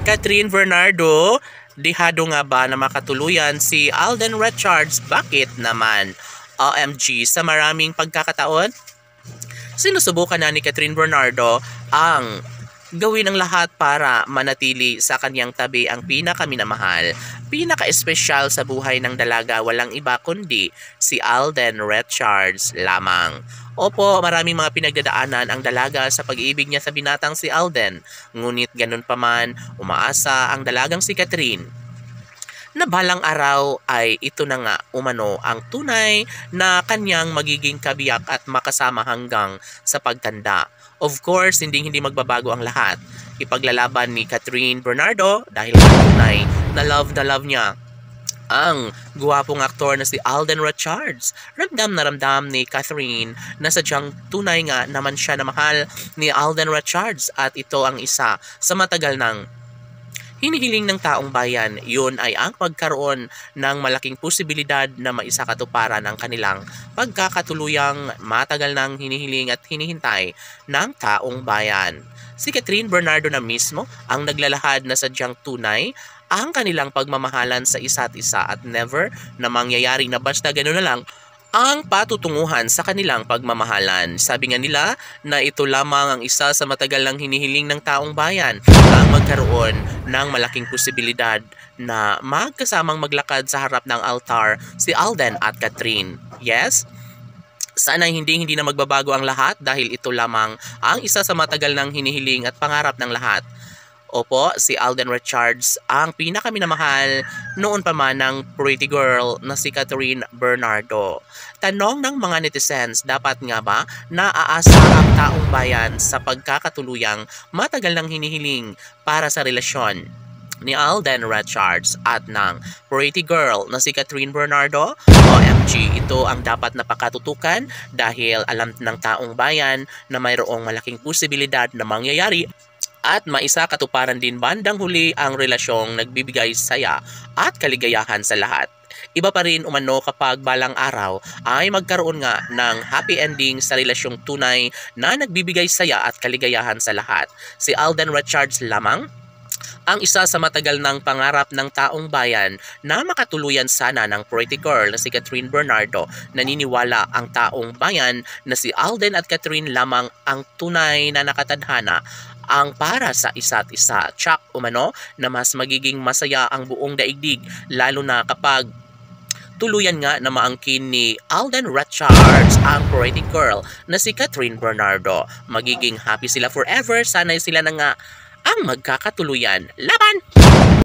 Catherine Bernardo, dihado nga ba na makatuluyan si Alden Richards? Bakit naman? OMG, sa maraming pagkakataon, sinusubukan na ni Catherine Bernardo ang gawin ang lahat para manatili sa kanyang tabi ang pinakaminamahal, pinaka-espesyal sa buhay ng dalaga, walang iba kundi si Alden Richards lamang. Opo, maraming mga pinagdadaanan ang dalaga sa pag-ibig niya sa binatang si Alden. Ngunit ganun pa man, umaasa ang dalagang si Catherine na balang araw ay ito na nga umano ang tunay na kanyang magiging kabiyak at makasama hanggang sa pagtanda. Of course, hindi magbabago ang lahat. Ipaglalaban ni Catherine Bernardo dahil tunay na love niya ang guwapong aktor na si Alden Richards. Ramdam na ramdam ni Catherine na sadyang tunay nga naman siya na mahal ni Alden Richards at ito ang isa sa matagal ng hinihiling ng taong bayan. Yun ay ang pagkaroon ng malaking posibilidad na maisakatuparan ang kanilang pagkakatuluyang matagal nang hinihiling at hinihintay ng taong bayan. Si Catherine Bernardo na mismo ang naglalahad na sadyang tunay ang kanilang pagmamahalan sa isa't isa at never na mangyayari na basta gano'n na lang ang patutunguhan sa kanilang pagmamahalan. Sabi nga nila na ito lamang ang isa sa matagal lang hinihiling ng taong bayan, ang magkaroon ng malaking posibilidad na magkasamang maglakad sa harap ng altar si Alden at Catherine. Yes? Sana hindi na magbabago ang lahat dahil ito lamang ang isa sa matagal ng hinihiling at pangarap ng lahat. Opo, si Alden Richards ang pinakaminamahal noon pa man ng pretty girl na si Catherine Bernardo. Tanong ng mga netizens, dapat nga ba naaasa ang taong bayan sa pagkakatuluyang matagal ng hinihiling para sa relasyon ni Alden Richards at ng pretty girl na si Catherine Bernardo? OMG, ito ang dapat na pakatutukan dahil alam ng taong bayan na mayroong malaking posibilidad na mangyayari at maisakatuparan din bandang huli ang relasyong nagbibigay saya at kaligayahan sa lahat. Iba pa rin umano kapag balang araw ay magkaroon nga ng happy ending sa relasyong tunay na nagbibigay saya at kaligayahan sa lahat. Si Alden Richards lamang ang isa sa matagal ng pangarap ng taong bayan na makatuluyan sana ng pretty girl na si Catherine Bernardo. Naniniwala ang taong bayan na si Alden at Catherine lamang ang tunay na nakatadhana ang para sa isa't isa. Tsak umano na mas magiging masaya ang buong daigdig lalo na kapag tuluyan nga na maangkin ni Alden Richards ang pretty girl na si Catherine Bernardo. Magiging happy sila forever. Sana'y sila na nga ang magkakatuluyan. Laban!